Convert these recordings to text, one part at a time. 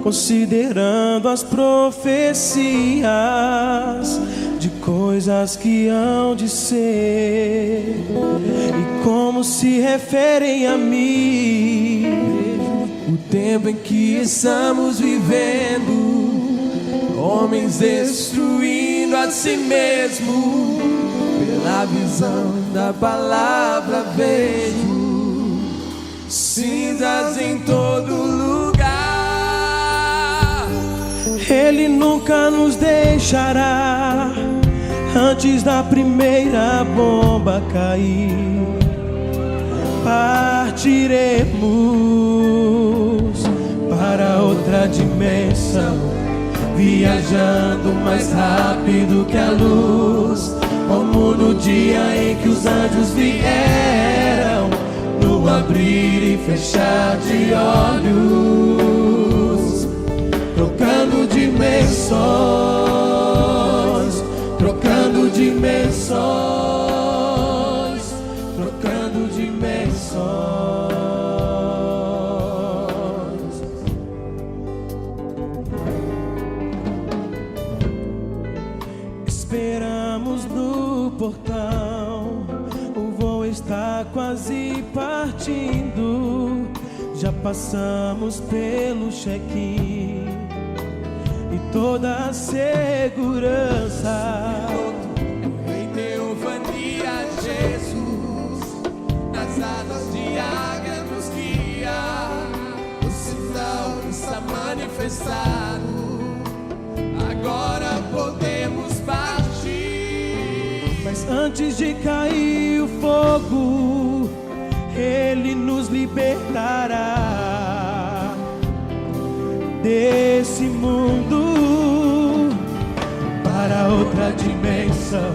considerando as profecias de coisas que hão de ser, e como se referem a mim, o tempo em que estamos vivendo, homens destruindo a si mesmo. Pela visão da palavra vejo cinzas em todo lugar. Ele nunca nos deixará antes da primeira bomba cair. Partiremos para outra dimensão, viajando mais rápido que a luz, como no dia em que os anjos vieram, no abrir e fechar de olhos, trocando dimensões, trocando dimensões, trocando dimensões. Esperamos no portão, o voo está quase partindo. Já passamos pelo check-in e toda a segurança. Em teofania, Jesus, nas asas de águia nos guia. O sinal está manifestado, agora podemos partir. Mas antes de cair o fogo, Ele nos libertará desse mundo para outra dimensão,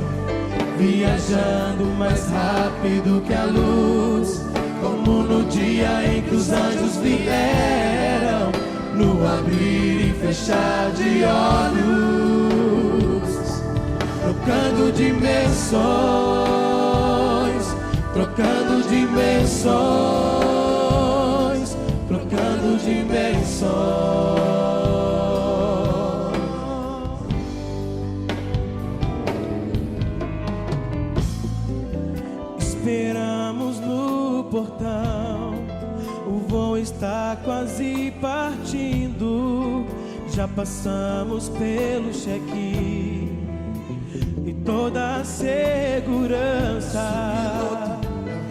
viajando mais rápido que a luz, como no dia em que os anjos vieram, no abrir e fechar de olhos, trocando dimensões, trocando dimensões, trocando dimensões. Esperamos no portão, o voo está quase partindo. Já passamos pelo check-in e toda a segurança.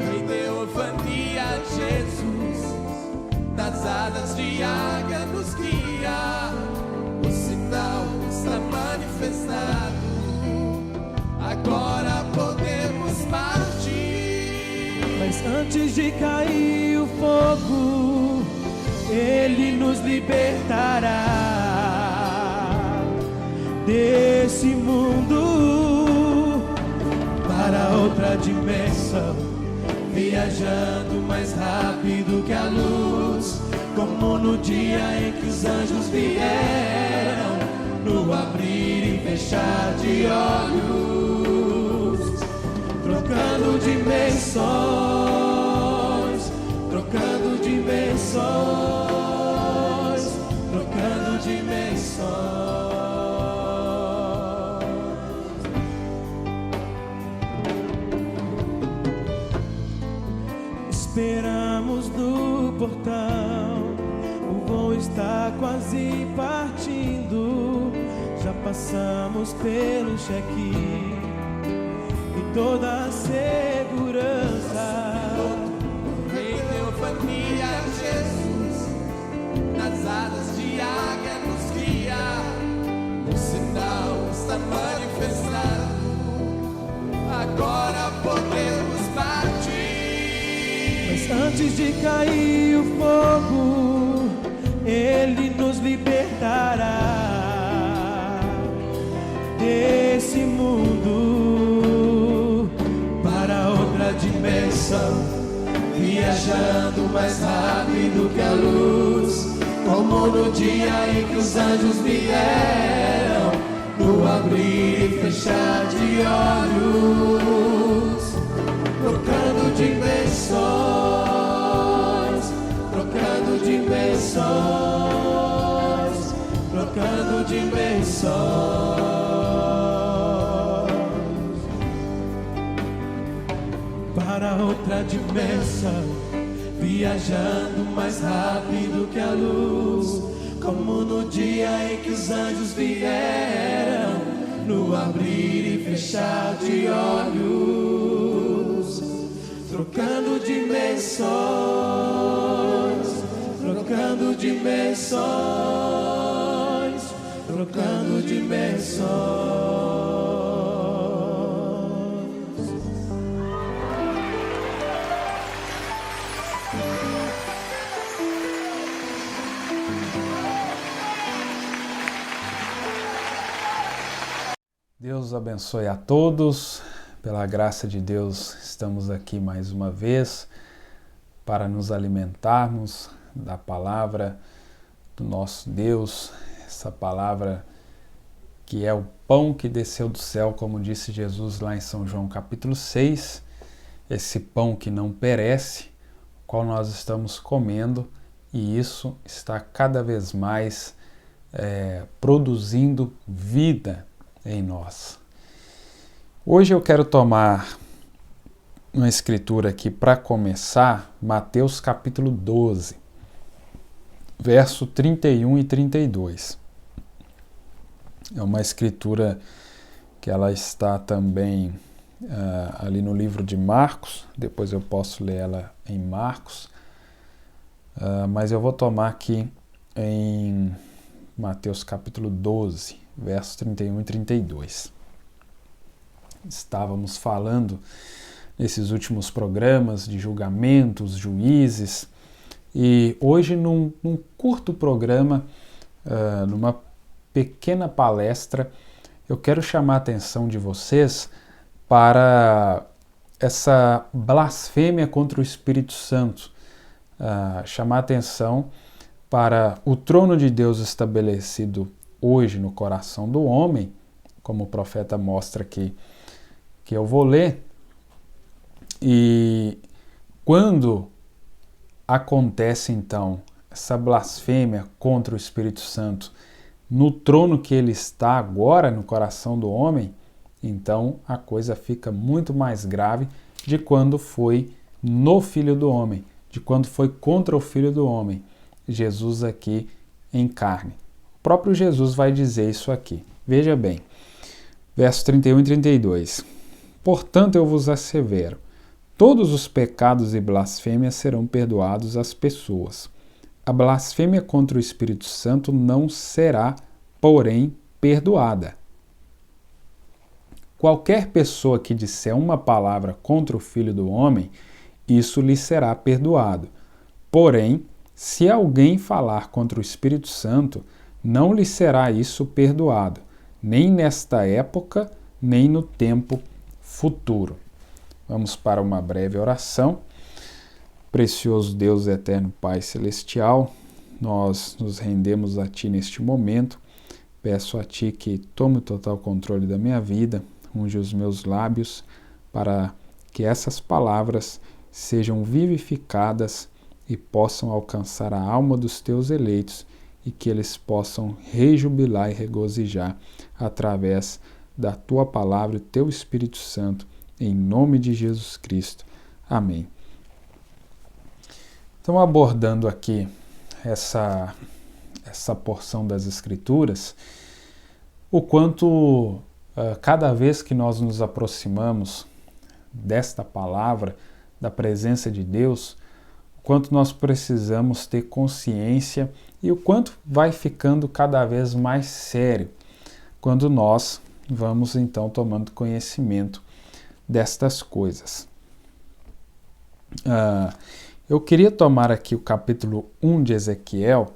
Em teofania, Jesus, nas asas de águia nos guia. O sinal está manifestado, agora podemos partir. Mas antes de cair o fogo, Ele nos libertará desse mundo para outra dimensão, viajando mais rápido que a luz, como no dia em que os anjos vieram, no abrir e fechar de olhos, trocando dimensões, trocando dimensões, trocando dimensões. Esperamos no portão, o voo está quase partindo. Já passamos pelo check-in e toda a segurança. Em teofania, Jesus, nas asas de águia nos guia. O sinal está manifestado, agora podemos partir. Mas antes de cair o fogo, Ele nos libertará desse mundo para outra dimensão, viajando mais rápido que a luz, como no dia em que os anjos vieram, no abrir e fechar de olhos, trocando dimensões, trocando dimensões, dimensões, para outra dimensão, viajando mais rápido que a luz, como no dia em que os anjos vieram, no abrir e fechar de olhos, trocando dimensões, trocando dimensões, trocando dimensões. Deus abençoe a todos. Pela graça de Deus, estamos aqui mais uma vez para nos alimentarmos da palavra do nosso Deus, essa palavra que é o pão que desceu do céu, como disse Jesus lá em São João capítulo 6, esse pão que não perece, o qual nós estamos comendo, e isso está cada vez mais produzindo vida em nós. Hoje eu quero tomar uma escritura aqui para começar, Mateus capítulo 12, verso 31 e 32. É uma escritura que ela está também ali no livro de Marcos, depois eu posso ler ela em Marcos, mas eu vou tomar aqui em Mateus capítulo 12, versos 31 e 32. Estávamos falando nesses últimos programas de julgamentos, juízes, e hoje num curto programa, numa pequena palestra, eu quero chamar a atenção de vocês para essa blasfêmia contra o Espírito Santo, chamar a atenção para o trono de Deus estabelecido hoje no coração do homem, como o profeta mostra aqui, que eu vou ler, e quando acontece então essa blasfêmia contra o Espírito Santo no trono que ele está agora no coração do homem, então a coisa fica muito mais grave de quando foi no Filho do Homem, de quando foi contra o Filho do Homem, Jesus aqui em carne. O próprio Jesus vai dizer isso aqui. Veja bem, versos 31 e 32. Portanto, eu vos assevero, todos os pecados e blasfêmias serão perdoados às pessoas. A blasfêmia contra o Espírito Santo não será, porém, perdoada. Qualquer pessoa que disser uma palavra contra o Filho do Homem, isso lhe será perdoado. Porém, se alguém falar contra o Espírito Santo, não lhe será isso perdoado, nem nesta época, nem no tempo futuro. Vamos para uma breve oração. Precioso Deus eterno Pai Celestial, nós nos rendemos a Ti neste momento. Peço a Ti que tome o total controle da minha vida, unge os meus lábios, para que essas palavras sejam vivificadas e possam alcançar a alma dos Teus eleitos, e que eles possam rejubilar e regozijar através da Tua palavra e Teu Espírito Santo, em nome de Jesus Cristo. Amém. Então, abordando aqui essa porção das Escrituras, o quanto cada vez que nós nos aproximamos desta palavra, da presença de Deus, o quanto nós precisamos ter consciência e o quanto vai ficando cada vez mais sério quando nós vamos então tomando conhecimento destas coisas. Eu queria tomar aqui o capítulo 1 de Ezequiel,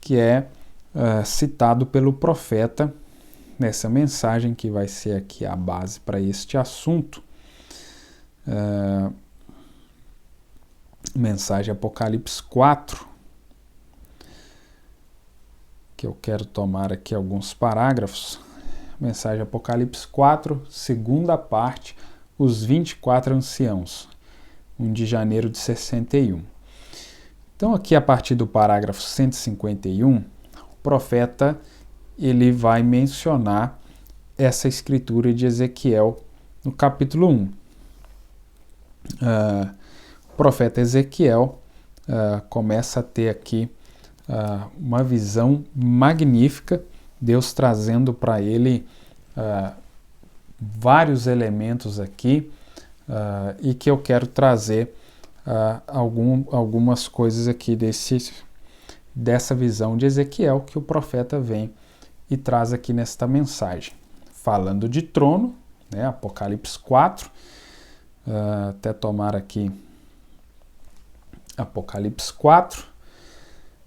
que é citado pelo profeta nessa mensagem que vai ser aqui a base para este assunto. Mensagem Apocalipse 4, que eu quero tomar aqui alguns parágrafos. Mensagem Apocalipse 4, segunda parte, os 24 anciãos, 1 de janeiro de 61. Então aqui a partir do parágrafo 151, o profeta ele vai mencionar essa escritura de Ezequiel no capítulo 1. O profeta Ezequiel começa a ter aqui uma visão magnífica, Deus trazendo para ele vários elementos aqui, e que eu quero trazer algumas coisas aqui dessa visão de Ezequiel que o profeta vem e traz aqui nesta mensagem. Falando de trono, né, Apocalipse 4, até tomar aqui Apocalipse 4,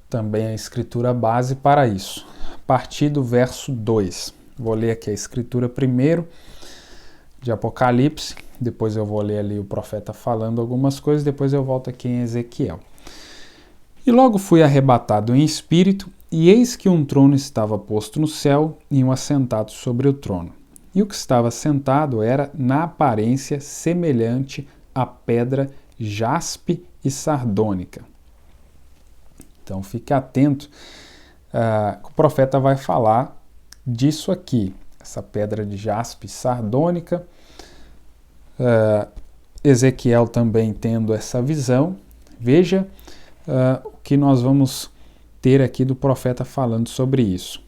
também a escritura base para isso. A partir do verso 2. Vou ler aqui a escritura primeiro de Apocalipse, depois eu vou ler ali o profeta falando algumas coisas, depois eu volto aqui em Ezequiel. E logo fui arrebatado em espírito, e eis que um trono estava posto no céu, e um assentado sobre o trono. E o que estava sentado era, na aparência, semelhante à pedra jaspe e sardônica. Então fique atento, o profeta vai falar disso aqui, essa pedra de jaspe e sardônica. Ezequiel também tendo essa visão. Veja o que nós vamos ter aqui do profeta falando sobre isso.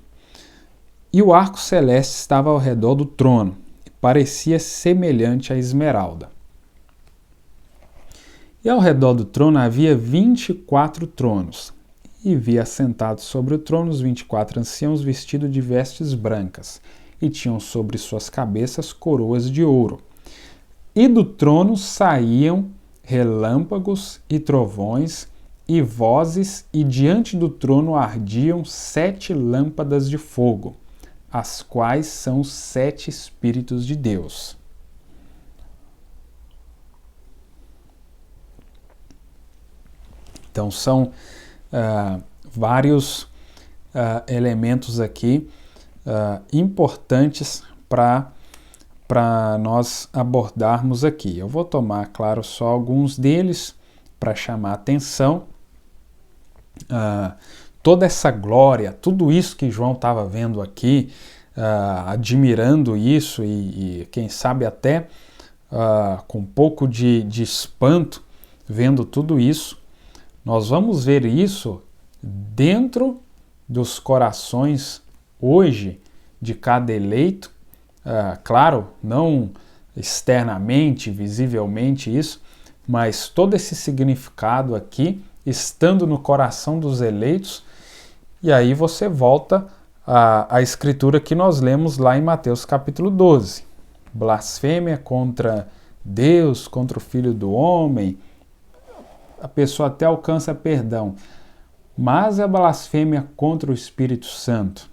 E o arco celeste estava ao redor do trono, e parecia semelhante à esmeralda. E ao redor do trono havia 24 tronos, e vi assentados sobre o trono os 24 anciãos vestidos de vestes brancas, e tinham sobre suas cabeças coroas de ouro. E do trono saíam relâmpagos e trovões e vozes, e diante do trono ardiam 7 lâmpadas de fogo, as quais são os 7 Espíritos de Deus. Então são vários elementos aqui importantes para nós abordarmos aqui. Eu vou tomar, claro, só alguns deles para chamar a atenção. Toda essa glória, tudo isso que João estava vendo aqui, admirando isso e quem sabe até com um pouco de espanto, vendo tudo isso, nós vamos ver isso dentro dos corações hoje de cada eleito, claro, não externamente, visivelmente isso, mas todo esse significado aqui, estando no coração dos eleitos, e aí você volta à escritura que nós lemos lá em Mateus capítulo 12. Blasfêmia contra Deus, contra o Filho do Homem, a pessoa até alcança perdão, mas a blasfêmia contra o Espírito Santo.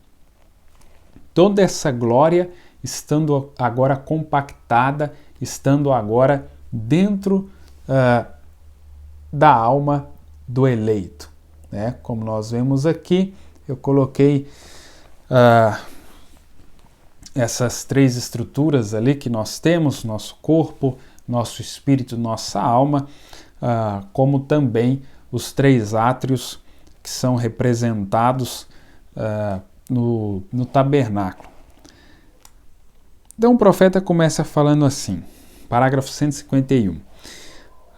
Toda essa glória estando agora compactada, estando agora dentro da alma do eleito, né? Como nós vemos aqui, eu coloquei essas 3 estruturas ali que nós temos, nosso corpo, nosso espírito, nossa alma, como também os 3 átrios que são representados no tabernáculo. Então o profeta começa falando assim, parágrafo 151,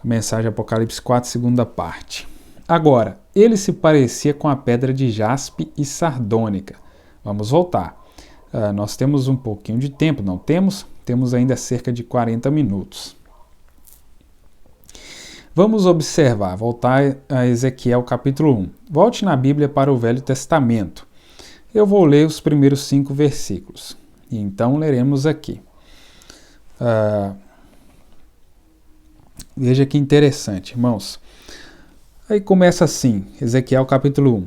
a mensagem Apocalipse 4, segunda parte. Agora, ele se parecia com a pedra de jaspe e sardônica. Vamos voltar. Nós temos um pouquinho de tempo, não temos? Temos ainda cerca de 40 minutos. Vamos observar, voltar a Ezequiel capítulo 1. Volte na Bíblia para o Velho Testamento. Eu vou ler os primeiros 5 versículos. E então leremos aqui. Veja que interessante, irmãos. Aí começa assim, Ezequiel capítulo 1.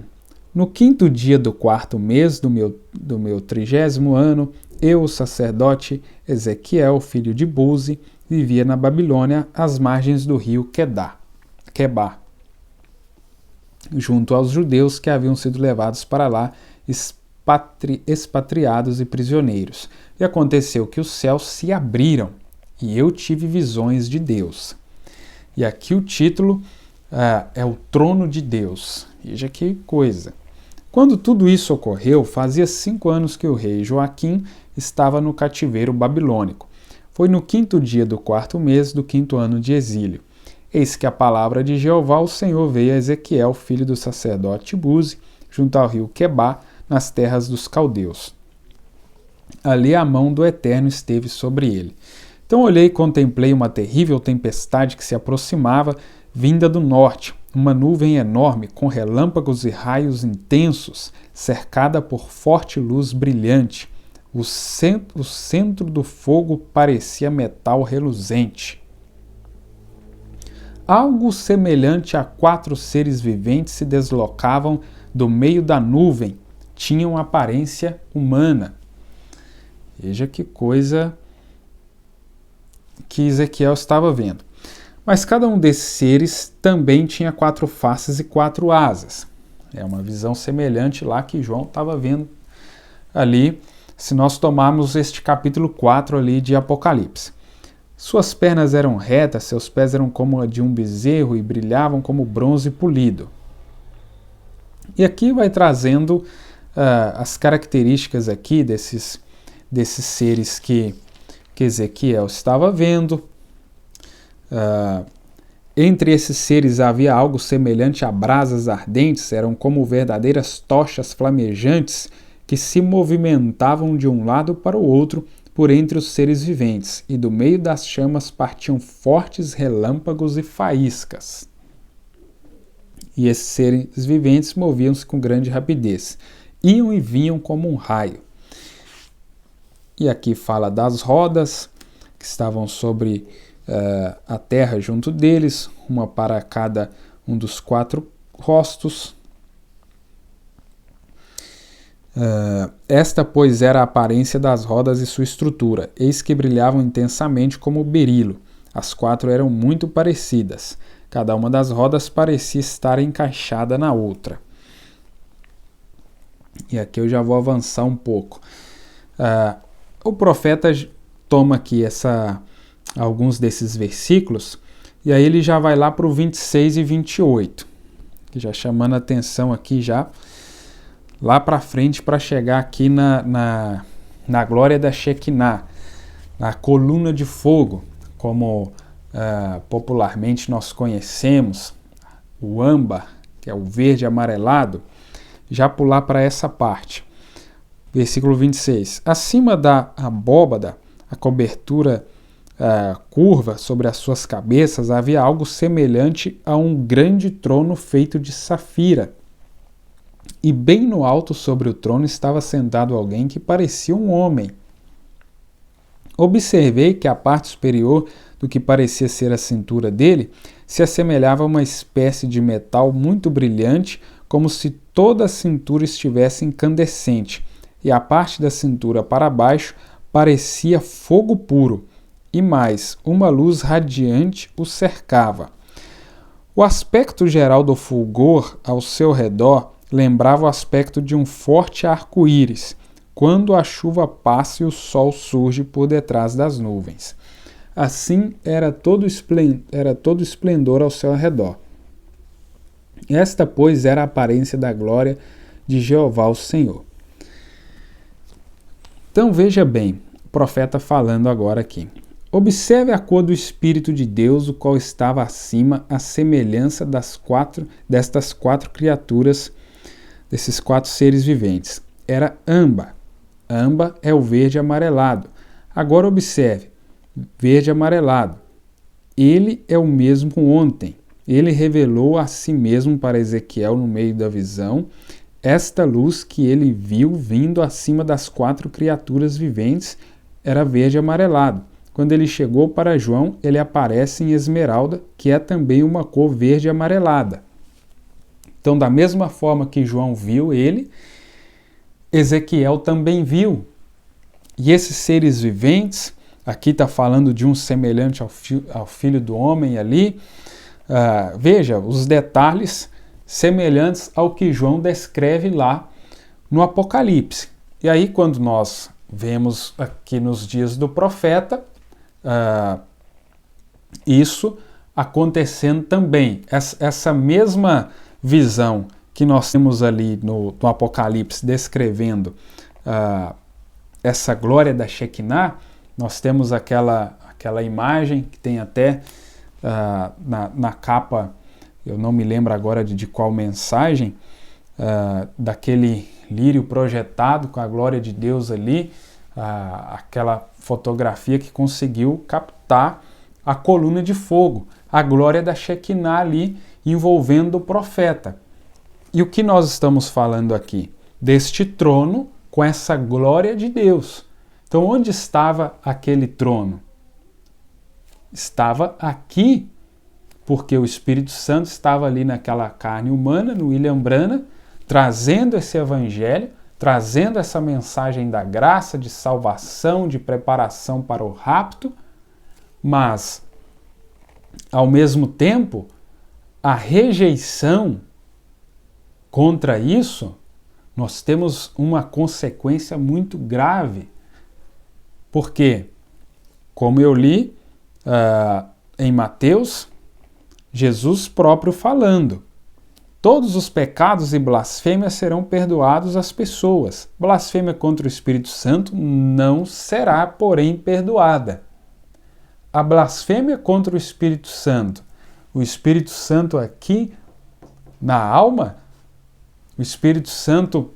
No 5º dia do 4º mês do meu 30º ano, eu, o sacerdote Ezequiel, filho de Buzi, vivia na Babilônia, às margens do rio Quebar, junto aos judeus que haviam sido levados para lá, expatriados e prisioneiros. E aconteceu que os céus se abriram, e eu tive visões de Deus. E aqui o título é o trono de Deus. Veja que coisa. Quando tudo isso ocorreu, fazia 5 anos que o rei Joaquim estava no cativeiro babilônico. Foi no 5º dia do 4º mês do 5º ano de exílio. Eis que a palavra de Jeová, o Senhor, veio a Ezequiel, filho do sacerdote Buzi, junto ao rio Quebá, nas terras dos caldeus. Ali a mão do Eterno esteve sobre ele. Então olhei e contemplei uma terrível tempestade que se aproximava, vinda do norte, uma nuvem enorme com relâmpagos e raios intensos, cercada por forte luz brilhante. O centro do fogo parecia metal reluzente. Algo semelhante a 4 seres viventes se deslocavam do meio da nuvem, tinham aparência humana. Veja que coisa que Ezequiel estava vendo. Mas cada um desses seres também tinha 4 faces e 4 asas. É uma visão semelhante lá que João estava vendo ali, se nós tomarmos este capítulo 4 ali de Apocalipse. Suas pernas eram retas, seus pés eram como a de um bezerro e brilhavam como bronze polido. E aqui vai trazendo as características aqui desses seres que Ezequiel estava vendo. Entre esses seres havia algo semelhante a brasas ardentes, eram como verdadeiras tochas flamejantes que se movimentavam de um lado para o outro por entre os seres viventes, e do meio das chamas partiam fortes relâmpagos e faíscas. E esses seres viventes moviam-se com grande rapidez, iam e vinham como um raio. E aqui fala das rodas que estavam sobre a terra junto deles, uma para cada um dos 4 rostos. Esta, pois, era a aparência das rodas e sua estrutura. Eis que brilhavam intensamente como berilo. As 4 eram muito parecidas. Cada uma das rodas parecia estar encaixada na outra. E aqui eu já vou avançar um pouco. O profeta toma aqui alguns desses versículos, e aí ele já vai lá para o 26 e 28, já chamando a atenção aqui já lá para frente para chegar aqui na glória da Shekinah, na coluna de fogo, como popularmente nós conhecemos, o âmbar, que é o verde amarelado, já pular para essa parte. Versículo 26. Acima da abóbada, a cobertura curva sobre as suas cabeças, havia algo semelhante a um grande trono feito de safira. E bem no alto sobre o trono estava sentado alguém que parecia um homem. Observei que a parte superior do que parecia ser a cintura dele se assemelhava a uma espécie de metal muito brilhante, como se toda a cintura estivesse incandescente, e a parte da cintura para baixo parecia fogo puro, e mais, uma luz radiante o cercava. O aspecto geral do fulgor ao seu redor lembrava o aspecto de um forte arco-íris, quando a chuva passa e o sol surge por detrás das nuvens. Assim era todo esplendor ao seu redor. Esta, pois, era a aparência da glória de Jeová o Senhor. Então veja bem, o profeta falando agora aqui. Observe a cor do Espírito de Deus, o qual estava acima, à semelhança destas 4 criaturas, desses 4 seres viventes. Era âmbar. Âmbar é o verde amarelado. Agora observe, verde amarelado. Ele é o mesmo ontem. Ele revelou a si mesmo para Ezequiel no meio da visão esta luz que ele viu vindo acima das 4 criaturas viventes era verde amarelado. Quando ele chegou para João, ele aparece em esmeralda, que é também uma cor verde amarelada. Então, da mesma forma que João viu ele, Ezequiel também viu. E esses seres viventes, aqui está falando de um semelhante ao filho do homem ali, veja os detalhes semelhantes ao que João descreve lá no Apocalipse. E aí, quando nós vemos aqui nos dias do profeta, isso acontecendo também. Essa mesma visão que nós temos ali no Apocalipse descrevendo essa glória da Shekinah, nós temos aquela imagem que tem até na capa, eu não me lembro agora de qual mensagem, daquele lírio projetado com a glória de Deus ali, aquela fotografia que conseguiu captar a coluna de fogo, a glória da Shekinah ali envolvendo o profeta. E o que nós estamos falando aqui? Deste trono com essa glória de Deus. Então, onde estava aquele trono? Estava aqui, porque o Espírito Santo estava ali naquela carne humana, no William Branham, trazendo esse evangelho, trazendo essa mensagem da graça, de salvação, de preparação para o rapto, mas, ao mesmo tempo, a rejeição contra isso, nós temos uma consequência muito grave. Porque, como eu li em Mateus, Jesus próprio falando, todos os pecados e blasfêmias serão perdoados às pessoas. Blasfêmia contra o Espírito Santo não será, porém, perdoada. A blasfêmia contra o Espírito Santo aqui na alma, o Espírito Santo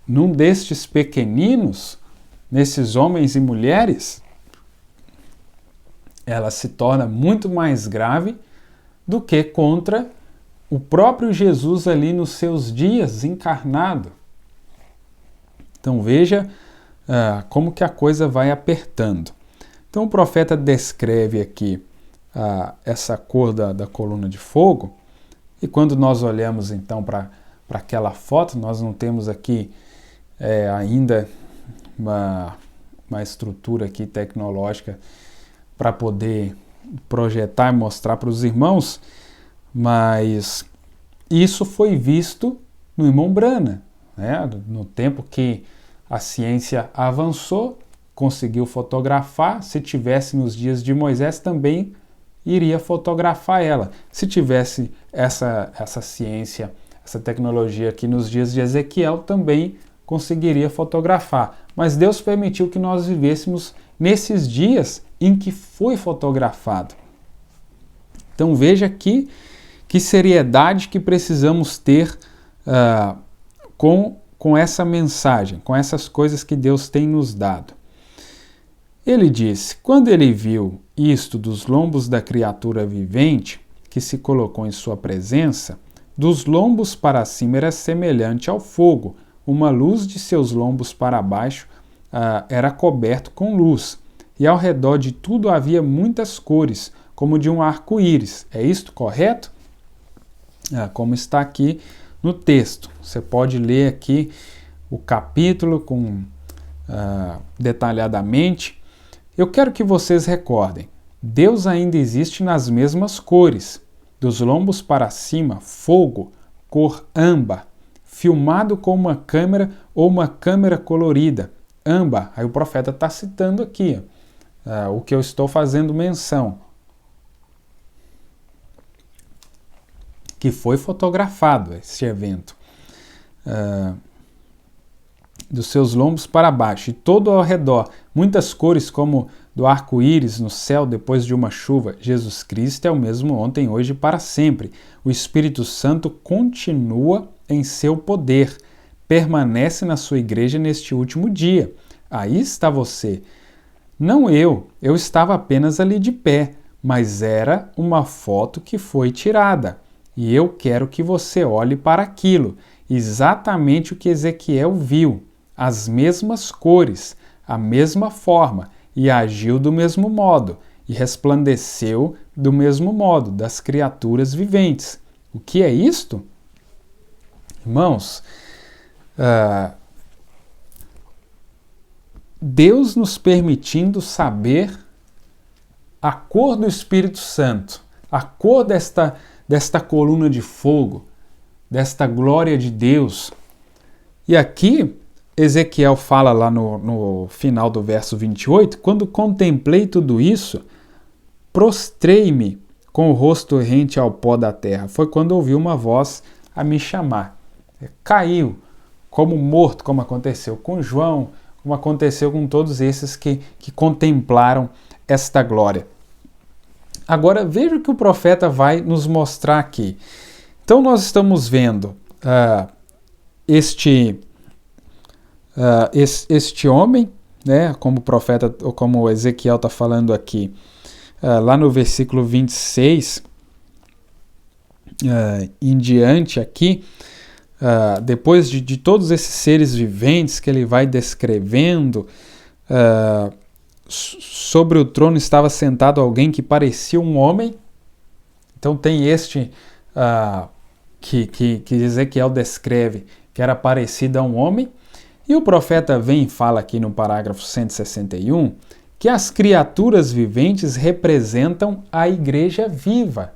num destes pequeninos, nesses homens e mulheres, ela se torna muito mais grave do que contra o próprio Jesus ali nos seus dias encarnado. Então veja como que a coisa vai apertando. Então o profeta descreve aqui essa cor da coluna de fogo, e quando nós olhamos então para aquela foto, nós não temos aqui ainda uma estrutura aqui tecnológica para poder projetar e mostrar para os irmãos, mas isso foi visto no irmão Branham, né? No tempo que a ciência avançou, conseguiu fotografar. Se tivesse nos dias de Moisés, também iria fotografar ela. Se tivesse essa ciência, essa tecnologia aqui nos dias de Ezequiel, também conseguiria fotografar. Mas Deus permitiu que nós vivêssemos nesses dias em que foi fotografado. Então veja aqui que seriedade que precisamos ter com essa mensagem, com essas coisas que Deus tem nos dado. Ele disse, quando ele viu isto dos lombos da criatura vivente, que se colocou em sua presença, dos lombos para cima era semelhante ao fogo, uma luz de seus lombos para baixo era coberto com luz, e ao redor de tudo havia muitas cores, como de um arco-íris. É isto correto? Como está aqui no texto. Você pode ler aqui o capítulo detalhadamente. Eu quero que vocês recordem, Deus ainda existe nas mesmas cores, dos lombos para cima, fogo, cor âmbar, filmado com uma câmera ou uma câmera colorida. Âmbar, aí o profeta está citando aqui o que eu estou fazendo menção, que foi fotografado esse evento, dos seus lombos para baixo, e todo ao redor, muitas cores como do arco-íris no céu depois de uma chuva. Jesus Cristo é o mesmo ontem, hoje e para sempre. O Espírito Santo continua em seu poder, permanece na sua igreja neste último dia. Aí está você. Não eu estava apenas ali de pé, mas era uma foto que foi tirada. E eu quero que você olhe para aquilo, exatamente o que Ezequiel viu, as mesmas cores, a mesma forma, e agiu do mesmo modo, e resplandeceu do mesmo modo, das criaturas viventes. O que é isto? Irmãos, Deus nos permitindo saber a cor do Espírito Santo, a cor desta coluna de fogo, desta glória de Deus. E aqui, Ezequiel fala lá no final do verso 28, quando contemplei tudo isso, prostrei-me com o rosto rente ao pó da terra. Foi quando ouvi uma voz a me chamar. caiu como morto, como aconteceu com João, como aconteceu com todos esses que contemplaram esta glória. Agora veja o que o profeta vai nos mostrar aqui. Então nós estamos vendo este homem, né, como o profeta, ou como Ezequiel está falando aqui, lá no versículo 26 em diante aqui, depois de todos esses seres viventes que ele vai descrevendo, sobre o trono estava sentado alguém que parecia um homem. Então tem este que Ezequiel descreve que era parecido a um homem. E o profeta vem e fala aqui no parágrafo 161 que as criaturas viventes representam a igreja viva.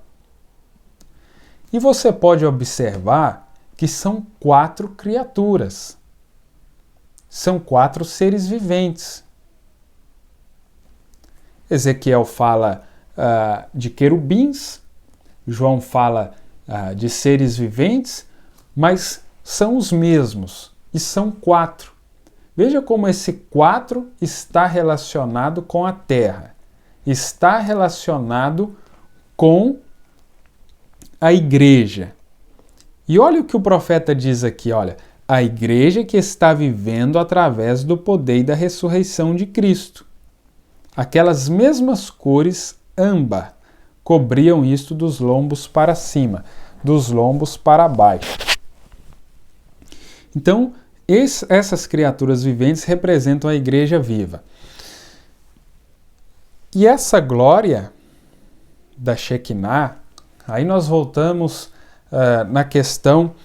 E você pode observar que são 4 criaturas. São 4 seres viventes. Ezequiel fala de querubins, João fala de seres viventes, mas são os mesmos, e são 4. Veja como esse 4 está relacionado com a terra, está relacionado com a igreja. E olha o que o profeta diz aqui, olha, a igreja que está vivendo através do poder e da ressurreição de Cristo. Aquelas mesmas cores âmbar cobriam isto dos lombos para cima, dos lombos para baixo. Então, essas criaturas viventes representam a igreja viva. E essa glória da Shekinah, aí nós voltamos na questão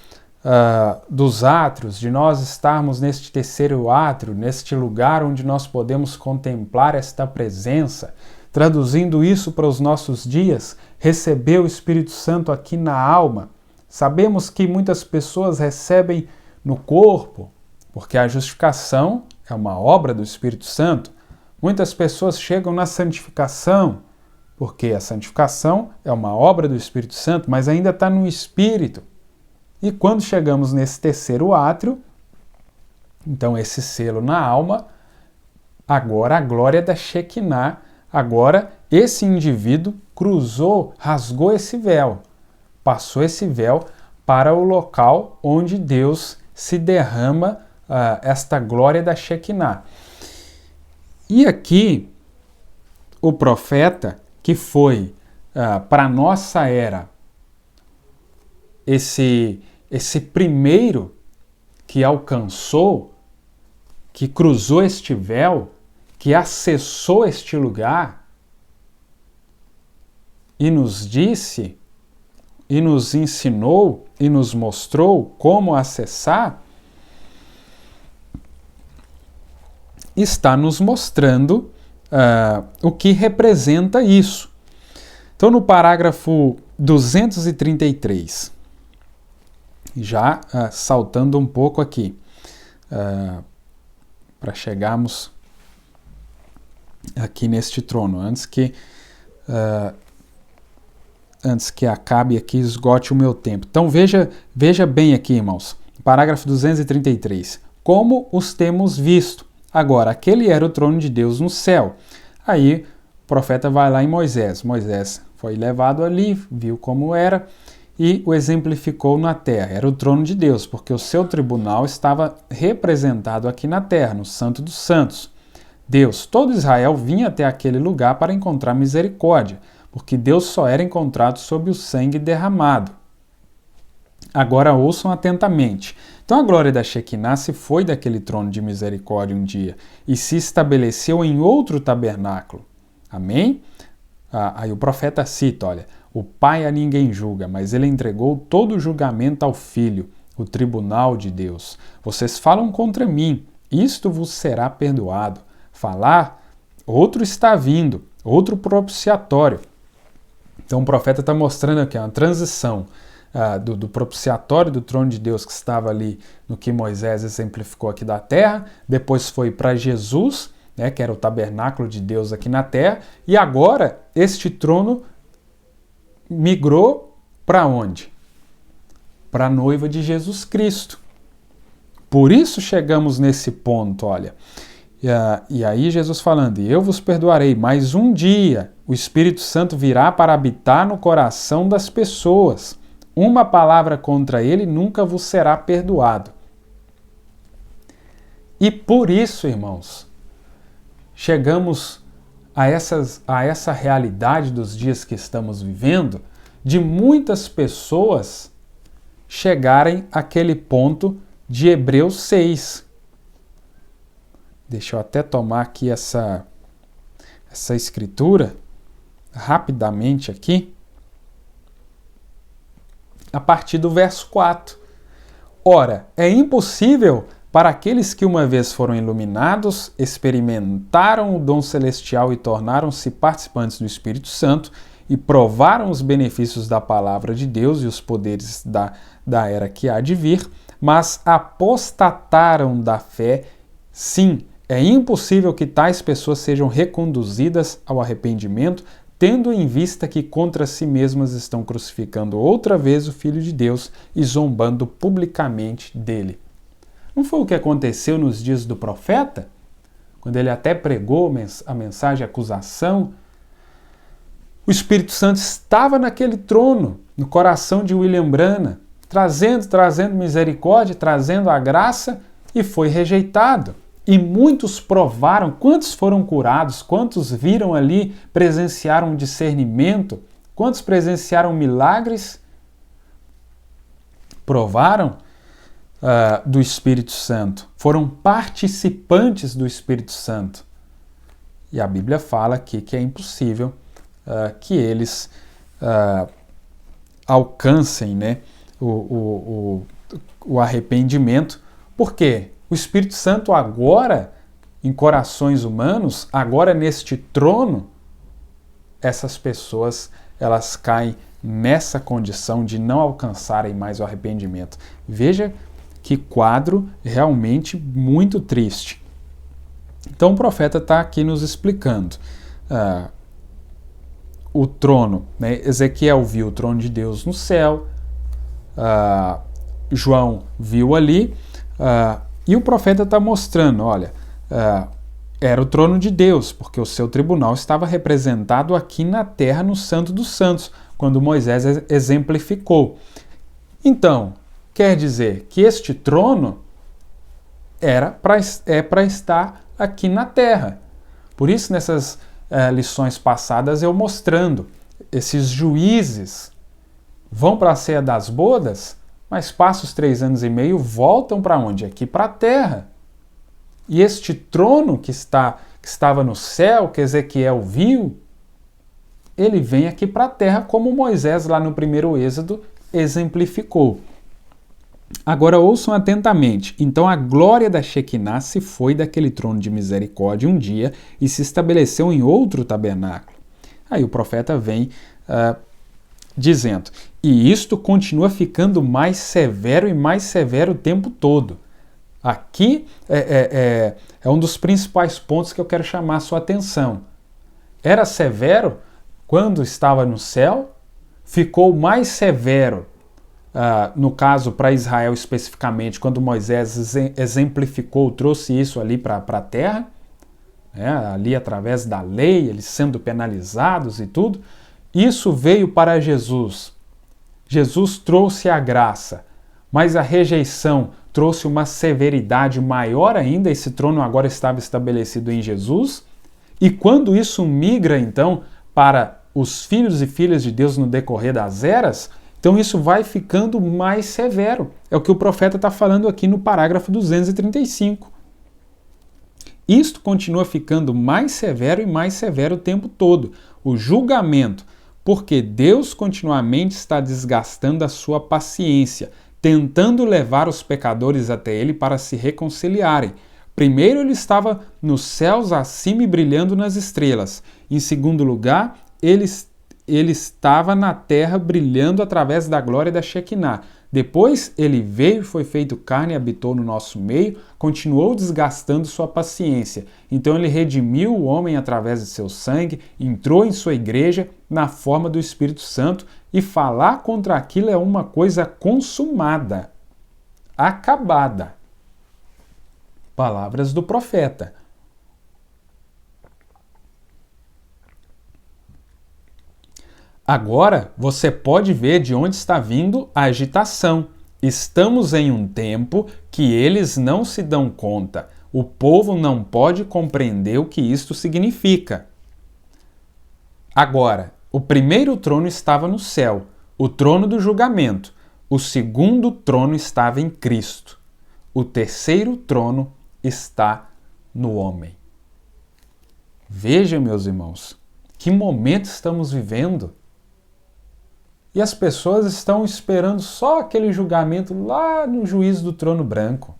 dos átrios, de nós estarmos neste terceiro átrio, neste lugar onde nós podemos contemplar esta presença, traduzindo isso para os nossos dias, receber o Espírito Santo aqui na alma. Sabemos que muitas pessoas recebem no corpo, porque a justificação é uma obra do Espírito Santo. Muitas pessoas chegam na santificação, porque a santificação é uma obra do Espírito Santo, mas ainda está no Espírito. E quando chegamos nesse terceiro átrio, então esse selo na alma, agora a glória da Shekinah, agora esse indivíduo cruzou, rasgou esse véu, passou esse véu para o local onde Deus se derrama esta glória da Shekinah. E aqui, o profeta, que foi para a nossa era, esse primeiro que alcançou, que cruzou este véu, que acessou este lugar e nos disse, e nos ensinou, e nos mostrou como acessar, está nos mostrando o que representa isso. Então, no parágrafo 233, já saltando um pouco aqui, para chegarmos aqui neste trono, antes que acabe aqui, esgote o meu tempo. Então veja bem aqui, irmãos, parágrafo 233, como os temos visto. Agora, aquele era o trono de Deus no céu. Aí o profeta vai lá em Moisés. Moisés foi levado ali, viu como era, e o exemplificou na terra. Era o trono de Deus, porque o seu tribunal estava representado aqui na terra, no Santo dos Santos. Deus, todo Israel vinha até aquele lugar para encontrar misericórdia, porque Deus só era encontrado sob o sangue derramado. Agora ouçam atentamente. Então a glória da Shekinah se foi daquele trono de misericórdia um dia e se estabeleceu em outro tabernáculo. Amém? Aí o profeta cita, olha, o Pai a ninguém julga, mas ele entregou todo o julgamento ao Filho, o tribunal de Deus. Vocês falam contra mim, isto vos será perdoado. Falar, outro está vindo, outro propiciatório. Então o profeta está mostrando aqui uma transição do propiciatório do trono de Deus que estava ali no que Moisés exemplificou aqui da terra, depois foi para Jesus, né, que era o tabernáculo de Deus aqui na terra, e agora este trono migrou para onde? para a noiva de Jesus Cristo. Por isso chegamos nesse ponto, olha. E aí Jesus falando, e eu vos perdoarei, mas um dia o Espírito Santo virá para habitar no coração das pessoas. Uma palavra contra ele nunca vos será perdoado. E por isso, irmãos, chegamos a essa realidade dos dias que estamos vivendo, de muitas pessoas chegarem àquele ponto de Hebreus 6. Deixa eu até tomar aqui essa escritura rapidamente aqui. A partir do verso 4. Ora, é impossível para aqueles que uma vez foram iluminados, experimentaram o dom celestial e tornaram-se participantes do Espírito Santo e provaram os benefícios da palavra de Deus e os poderes da era que há de vir, mas apostataram da fé. Sim, é impossível que tais pessoas sejam reconduzidas ao arrependimento, tendo em vista que contra si mesmas estão crucificando outra vez o Filho de Deus e zombando publicamente dele. Não foi o que aconteceu nos dias do profeta? Quando ele até pregou a mensagem de acusação? O Espírito Santo estava naquele trono, no coração de William Branham, trazendo misericórdia, trazendo a graça, e foi rejeitado. E muitos provaram, quantos foram curados, quantos viram ali, presenciaram discernimento, quantos presenciaram milagres, provaram do Espírito Santo, foram participantes do Espírito Santo. E a Bíblia fala aqui que é impossível que eles alcancem, né, o arrependimento. Por quê? O Espírito Santo agora, em corações humanos, agora neste trono, essas pessoas, elas caem nessa condição de não alcançarem mais o arrependimento. Veja que quadro realmente muito triste. Então o profeta está aqui nos explicando. O trono, né? Ezequiel viu o trono de Deus no céu, João viu ali, e o profeta está mostrando, olha, era o trono de Deus, porque o seu tribunal estava representado aqui na terra, no Santo dos Santos, quando Moisés exemplificou. Então, quer dizer que este trono é para estar aqui na terra. Por isso, nessas lições passadas, eu mostrando, esses juízes vão para a ceia das bodas, mas passam os 3 anos e meio, voltam para onde? Aqui para a terra. E este trono que estava no céu, que Ezequiel viu, ele vem aqui para a terra, como Moisés, lá no primeiro Êxodo, exemplificou. Agora ouçam atentamente. Então a glória da Shekinah se foi daquele trono de misericórdia um dia e se estabeleceu em outro tabernáculo. Aí o profeta vem dizendo, e isto continua ficando mais severo e mais severo o tempo todo. Aqui é um dos principais pontos que eu quero chamar a sua atenção. Era severo quando estava no céu, ficou mais severo, no caso para Israel especificamente, quando Moisés exemplificou, trouxe isso ali para a terra, ali através da lei, eles sendo penalizados e tudo. Isso veio para Jesus. Jesus trouxe a graça, mas a rejeição trouxe uma severidade maior ainda. Esse trono agora estava estabelecido em Jesus. E quando isso migra, então, para os filhos e filhas de Deus no decorrer das eras, então isso vai ficando mais severo. É o que o profeta está falando aqui no parágrafo 235. Isto continua ficando mais severo e mais severo o tempo todo. O julgamento, porque Deus continuamente está desgastando a sua paciência, tentando levar os pecadores até Ele para se reconciliarem. Primeiro ele estava nos céus acima e brilhando nas estrelas. Em segundo lugar, ele estava na terra brilhando através da glória da Shekinah. Depois ele veio, foi feito carne e habitou no nosso meio, continuou desgastando sua paciência. Então ele redimiu o homem através de seu sangue, entrou em sua igreja na forma do Espírito Santo, e falar contra aquilo é uma coisa consumada, acabada. Palavras do profeta. Agora você pode ver de onde está vindo a agitação. Estamos em um tempo que eles não se dão conta. O povo não pode compreender o que isto significa. Agora, o primeiro trono estava no céu, o trono do julgamento. O segundo trono estava em Cristo. O terceiro trono está no homem. Veja, meus irmãos, que momento estamos vivendo. E as pessoas estão esperando só aquele julgamento lá no juízo do trono branco.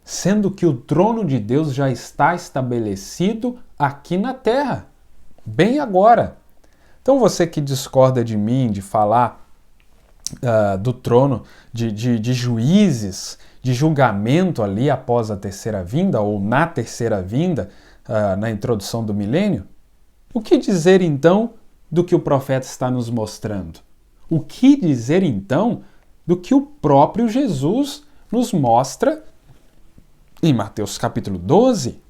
Sendo que o trono de Deus já está estabelecido aqui na terra, bem agora. Então você que discorda de mim, de falar do trono, de juízes, de julgamento ali após a terceira vinda, ou na terceira vinda, na introdução do milênio, o que dizer então do que o profeta está nos mostrando? O que dizer então do que o próprio Jesus nos mostra em Mateus capítulo 12?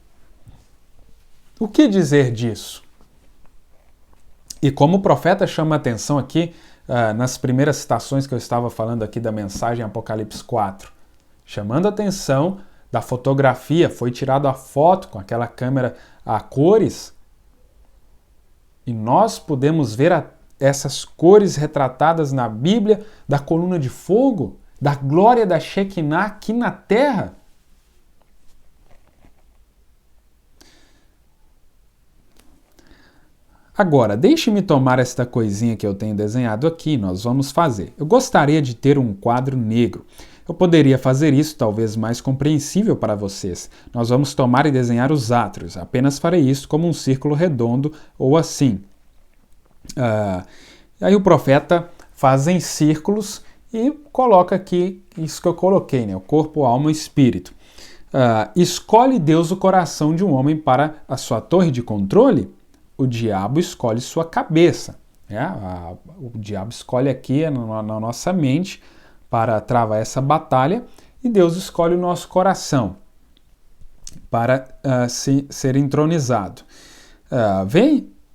O que dizer disso? E como o profeta chama a atenção aqui nas primeiras citações que eu estava falando aqui da mensagem Apocalipse 4, chamando a atenção da fotografia, foi tirada a foto com aquela câmera a cores, e nós podemos ver essas cores retratadas na Bíblia da coluna de fogo, da glória da Shekinah aqui na terra. Agora, deixe-me tomar esta coisinha que eu tenho desenhado aqui, nós vamos fazer. Eu gostaria de ter um quadro negro. Eu poderia fazer isso, talvez mais compreensível para vocês. Nós vamos tomar e desenhar os átrios. Apenas farei isso como um círculo redondo ou assim. Aí o profeta faz em círculos e coloca aqui isso que eu coloquei, né? O corpo, a alma e o espírito. Escolhe Deus o coração de um homem para a sua torre de controle? O diabo escolhe sua cabeça. O diabo escolhe aqui na nossa mente para travar essa batalha, e Deus escolhe o nosso coração para ser entronizado.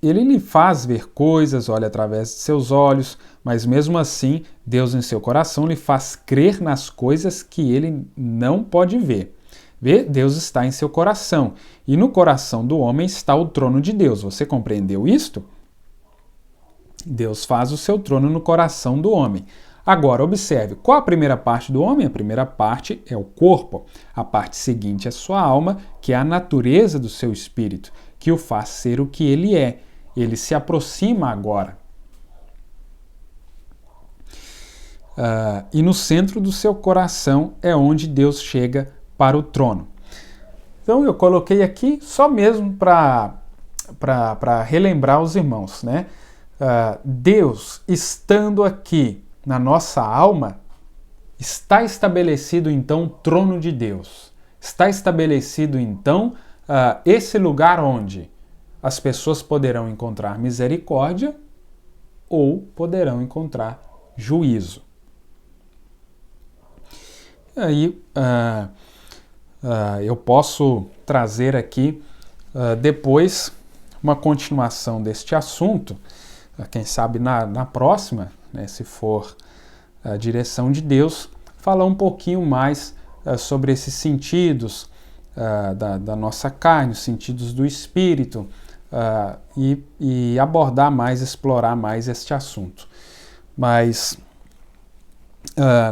Ele lhe faz ver coisas, olha através de seus olhos, mas mesmo assim, Deus em seu coração lhe faz crer nas coisas que ele não pode ver. Deus está em seu coração, e no coração do homem está o trono de Deus. Você compreendeu isto? Deus faz o seu trono no coração do homem. Agora, observe, qual a primeira parte do homem? A primeira parte é o corpo. A parte seguinte é sua alma, que é a natureza do seu espírito, que o faz ser o que ele é. Ele se aproxima agora. E no centro do seu coração é onde Deus chega para o trono. Então eu coloquei aqui só mesmo para relembrar os irmãos, né? Deus estando aqui na nossa alma, está estabelecido então o trono de Deus. Está estabelecido então esse lugar onde as pessoas poderão encontrar misericórdia ou poderão encontrar juízo. Aí eu posso trazer aqui depois uma continuação deste assunto, quem sabe na próxima, né, se for a direção de Deus, falar um pouquinho mais sobre esses sentidos da nossa carne, os sentidos do espírito, e abordar mais, explorar mais este assunto. Mas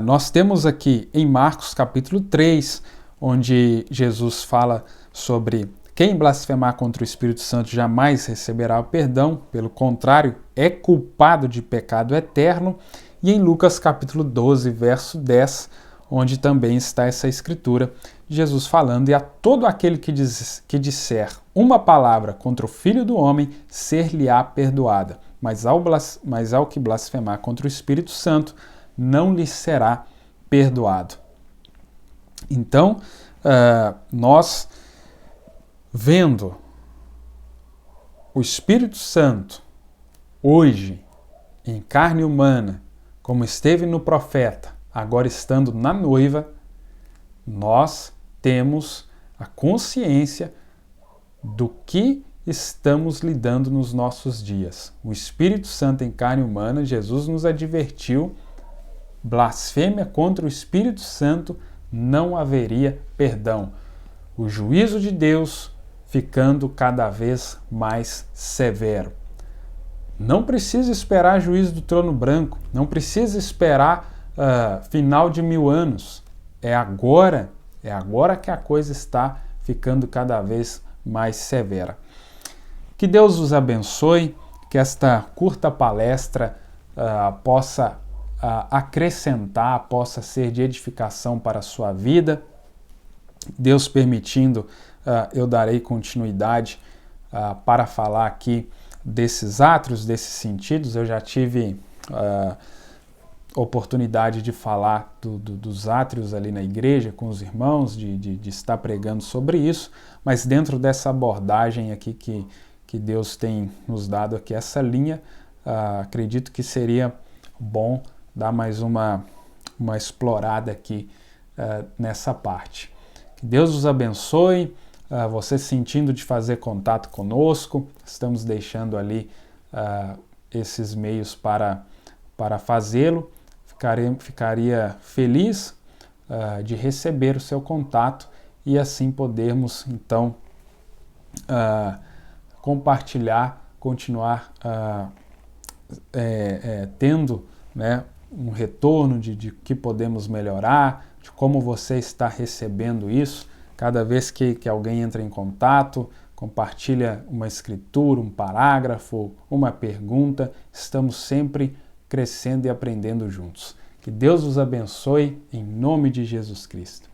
nós temos aqui em Marcos capítulo 3, onde Jesus fala sobre quem blasfemar contra o Espírito Santo jamais receberá o perdão, pelo contrário, é culpado de pecado eterno. E em Lucas capítulo 12, verso 10, onde também está essa escritura, Jesus falando: e a todo aquele que disser uma palavra contra o Filho do Homem, ser-lhe-á perdoada, mas ao que blasfemar contra o Espírito Santo, não lhe será perdoado. Então, nós vendo o Espírito Santo hoje em carne humana, como esteve no profeta, agora estando na noiva, nós temos a consciência do que estamos lidando nos nossos dias. O Espírito Santo em carne humana, Jesus nos advertiu, blasfêmia contra o Espírito Santo não haveria perdão. O juízo de Deus ficando cada vez mais severo. Não precisa esperar juízo do trono branco, não precisa esperar final de 1000 anos. É agora que a coisa está ficando cada vez mais severa. Que Deus os abençoe, que esta curta palestra possa acrescentar, possa ser de edificação para a sua vida. Deus permitindo, eu darei continuidade para falar aqui desses átrios, desses sentidos. Eu já tive oportunidade de falar dos átrios ali na igreja com os irmãos, de estar pregando sobre isso, mas dentro dessa abordagem aqui que Deus tem nos dado aqui, essa linha, acredito que seria bom dar mais uma explorada aqui nessa parte. Que Deus os abençoe, você sentindo de fazer contato conosco, estamos deixando ali esses meios para fazê-lo. Ficaria feliz de receber o seu contato e assim podermos, então, compartilhar, continuar tendo, né, um retorno de que podemos melhorar, de como você está recebendo isso. Cada vez que alguém entra em contato, compartilha uma escritura, um parágrafo, uma pergunta, estamos sempre crescendo e aprendendo juntos. Que Deus os abençoe em nome de Jesus Cristo.